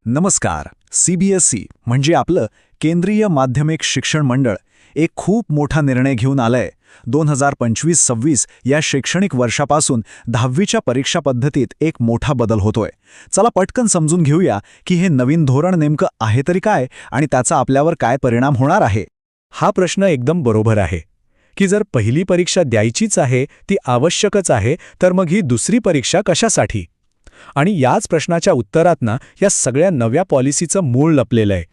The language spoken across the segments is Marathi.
नमस्कार. CBSE म्हणजे आपलं केंद्रीय माध्यमिक शिक्षण मंडळ एक खूप मोठा निर्णय घेऊन आलंय. 2025-26 या शैक्षणिक वर्षापासून 10वीच्या परीक्षा पद्धतीत एक मोठा बदल होतोय. चला पटकन समजून घेऊया की हे नवीन धोरण नेमकं आहे तरी काय आणि त्याचा आपल्यावर काय परिणाम होणार आहे. हा प्रश्न एकदम बरोबर आहे की जर पहिली परीक्षा द्यायचीच आहे, ती आवश्यकच आहे, तर मग ही दुसरी परीक्षा कशासाठी? आणि याच प्रश्नाच्या उत्तरातनं या सगळ्या नव्या पॉलिसीचं मूळ लपलेलं आहे.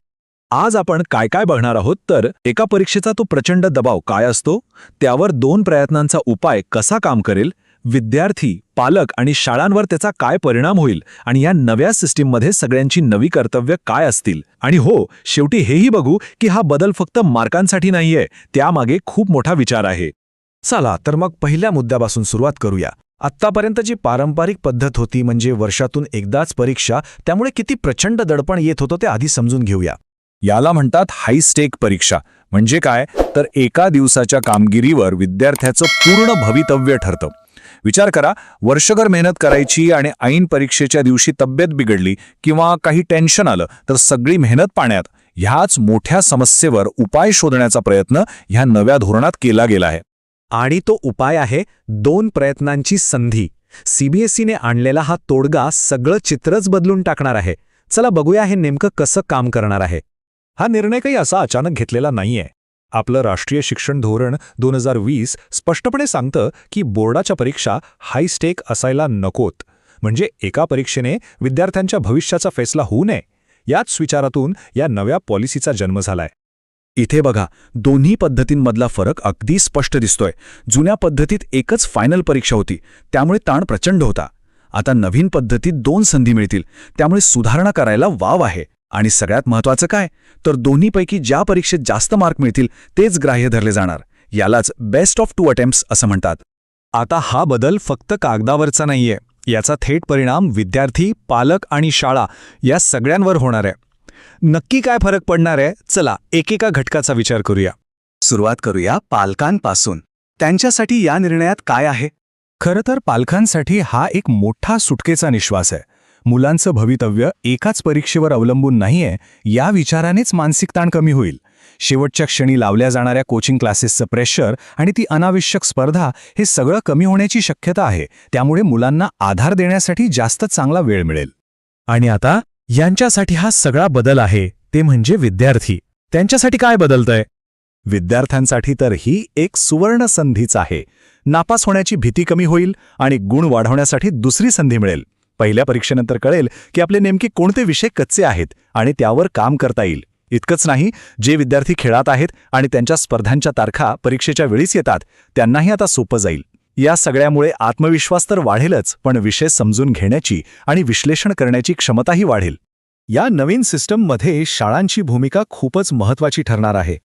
आज आपण काय काय बघणार आहोत तर एका परीक्षेचा तो प्रचंड दबाव काय असतो, त्यावर 2 प्रयत्नांचा उपाय कसा काम करेल, विद्यार्थी, पालक आणि शाळांवर त्याचा काय परिणाम होईल आणि या नव्या सिस्टीममध्ये सगळ्यांची नवी कर्तव्य काय असतील. आणि हो, शेवटी हेही बघू की हा बदल फक्त मार्कांसाठी नाहीये, त्यामागे खूप मोठा विचार आहे. चला तर मग पहिल्या मुद्द्यापासून सुरुवात करूया. आत्तापर्यंतची पारंपरिक पद्धत होती म्हणजे वर्षातून एकदाच परीक्षा, त्यामुळे किती प्रचंड दडपण येत होतं ते आधी समजून घेऊया. याला म्हणतात हाय स्टेक परीक्षा. म्हणजे काय तर एका दिवसाच्या कामगिरीवर विद्यार्थ्याचं पूर्ण भवितव्य ठरतं. विचार करा, वर्षभर मेहनत करायची आणि ऐन परीक्षेच्या दिवशी तब्येत बिघडली किंवा काही टेन्शन आलं तर सगळी मेहनत पाण्यात. ह्याच मोठ्या समस्येवर उपाय शोधण्याचा प्रयत्न ह्या नव्या धोरणात केला गेला आहे. आणि तो उपाय आहे 2 प्रयत्नांची संधी. CBSEने आणलेला हा तोडगा सगळं चित्रच बदलून टाकणार आहे. चला बघूया हे नेमकं कसं काम करणार आहे. हा निर्णय काही असा अचानक घेतलेला नाहीये. आपलं राष्ट्रीय शिक्षण धोरण 2020 स्पष्टपणे सांगतं की बोर्डाच्या परीक्षा हाय स्टेक असायला नकोत. म्हणजे एका परीक्षेने विद्यार्थ्यांच्या भविष्याचा फैसला होऊ नये. याच विचारातून या नव्या पॉलिसीचा जन्म झालाय. इथे बघा, दोन्ही पद्धतींमधला फरक अगदी स्पष्ट दिसतोय. जुन्या पद्धतीत एकच फायनल परीक्षा होती, त्यामुळे ताण प्रचंड होता. आता नवीन पद्धतीत 2 संधी मिळतील, त्यामुळे सुधारणा करायला वाव आहे. आणि सगळ्यात महत्त्वाचं काय तर दोन्हीपैकी ज्या परीक्षेत जास्त मार्क मिळतील तेच ग्राह्य धरले जाणार. यालाच बेस्ट ऑफ 2 अटेम्प्ट्स असं म्हणतात. आता हा बदल फक्त कागदावरचा नाहीये. याचा थेट परिणाम विद्यार्थी, पालक आणि शाळा या सगळ्यांवर होणार आहे. नक्की काय फरक पडणार आहे, चला एकेका घटकाचा विचार करूया. सुरुवात करूया पालकांपासून. त्यांच्यासाठी या निर्णयात काय आहे? खरं तर पालकांसाठी हा एक मोठा सुटकेचा निश्वास आहे. मुलांचं भवितव्य एकाच परीक्षेवर अवलंबून नाहीये, या विचारानेच मानसिक ताण कमी होईल. शेवटच्या क्षणी लावल्या जाणाऱ्या कोचिंग क्लासेसचं प्रेशर आणि ती अनावश्यक स्पर्धा हे सगळं कमी होण्याची शक्यता आहे. त्यामुळे मुलांना आधार देण्यासाठी जास्त चांगला वेळ मिळेल. आणि आता यांच्यासाठी हा सगळा बदल आहे, ते म्हणजे विद्यार्थी. त्यांच्यासाठी काय बदलतंय? विद्यार्थ्यांसाठी तर ही एक सुवर्ण संधीच आहे. नापास होण्याची भीती कमी होईल आणि गुण वाढवण्यासाठी दुसरी संधी मिळेल. पहिल्या परीक्षेनंतर कळेल की आपले नेमके कोणते विषय कच्चे आहेत आणि त्यावर काम करता येईल. इतकंच नाही, जे विद्यार्थी खेळात आहेत आणि त्यांच्या स्पर्धांच्या तारखा परीक्षेच्या वेळीच येतात, त्यांनाही आता सोपं जाईल. या सगळ्यामुळे आत्मविश्वास तर वाढेलच, पण विषय समजून घेण्याची आणि विश्लेषण करण्याची क्षमताही वाढेल. या नवीन सिस्टममध्ये शाळांची भूमिका खूपच महत्त्वाची ठरणार आहे.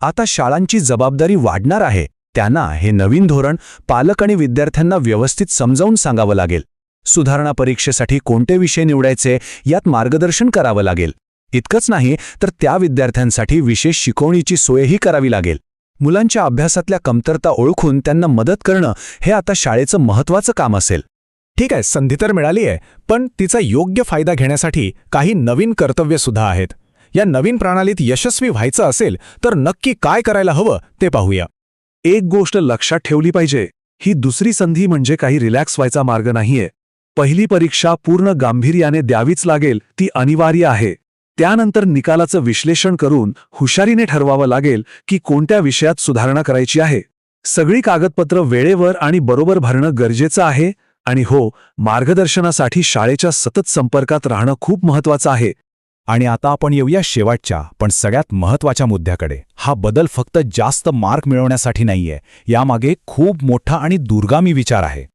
आता शाळांची जबाबदारी वाढणार आहे. त्यांना हे नवीन धोरण पालक आणि विद्यार्थ्यांना व्यवस्थित समजावून सांगावं लागेल. सुधारणा परीक्षेसाठी कोणते विषय निवडायचे यात मार्गदर्शन करावं लागेल. इतकंच नाही तर त्या विद्यार्थ्यांसाठी विशेष शिकवणीची सोयही करावी लागेल. मुलांच्या अभ्यासातल्या कमतरता ओळखून त्यांना मदत करणं हे आता शाळेचं महत्त्वाचं काम असेल. ठीक आहे, संधी तर मिळाली आहे, पण तिचा योग्य फायदा घेण्यासाठी काही नवीन कर्तव्यसुद्धा आहेत. या नवीन प्रणालीत यशस्वी व्हायचं असेल तर नक्की काय करायला हवं ते पाहूया. एक गोष्ट लक्षात ठेवली पाहिजे, ही दुसरी संधी म्हणजे काही रिलॅक्स व्हायचा मार्ग नाहीये. पहिली परीक्षा पूर्ण गांभीर्याने द्यावीच लागेल, ती अनिवार्य आहे. त्यानंतर निकालाचं विश्लेषण करून हुशारीने ठरवावं लागेल की कोणत्या विषयात सुधारणा करायची आहे. सगळी कागदपत्र वेळेवर आणि बरोबर भरणं गरजेचं आहे. आणि हो, मार्गदर्शनासाठी शाळेच्या सतत संपर्कात राहणं खूप महत्त्वाचं आहे. आणि आता आपण येऊया शेवटच्या पण सगळ्यात महत्त्वाच्या मुद्द्याकडे. हा बदल फक्त जास्त मार्क मिळवण्यासाठी नाहीये, यामागे खूप मोठा आणि दूरगामी विचार आहे.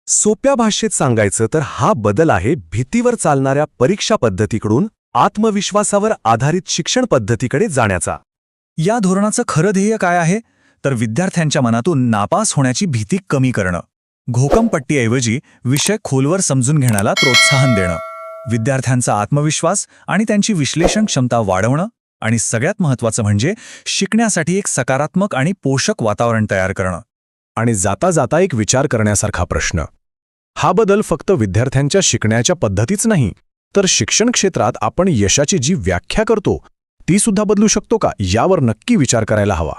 सोप्या भाषेत सांगायचं तर हा बदल आहे भीतीवर चालणाऱ्या परीक्षा पद्धतीकडून आत्मविश्वासावर आधारित शिक्षण पद्धतीकडे जाण्याचा. या धोरणाचं खरं ध्येय काय आहे तर विद्यार्थ्यांच्या मनातून नापास होण्याची भीती कमी करणं, घोकंपट्टीऐवजी विषय खोलवर समजून घेण्याला प्रोत्साहन देणं, विद्यार्थ्यांचा आत्मविश्वास आणि त्यांची विश्लेषण क्षमता वाढवणं आणि सगळ्यात महत्त्वाचं म्हणजे शिकण्यासाठी एक सकारात्मक आणि पोषक वातावरण तयार करणं. आणि जाता जाता एक विचार करण्यासारखा प्रश्न. हा बदल फक्त विद्यार्थ्यांच्या शिकण्याच्या पद्धतीच नाही, तर शिक्षण क्षेत्रात आपण यशाची जी व्याख्या करतो ती सुद्धा बदलू शकतो का, यावर नक्की विचार करायला हवा.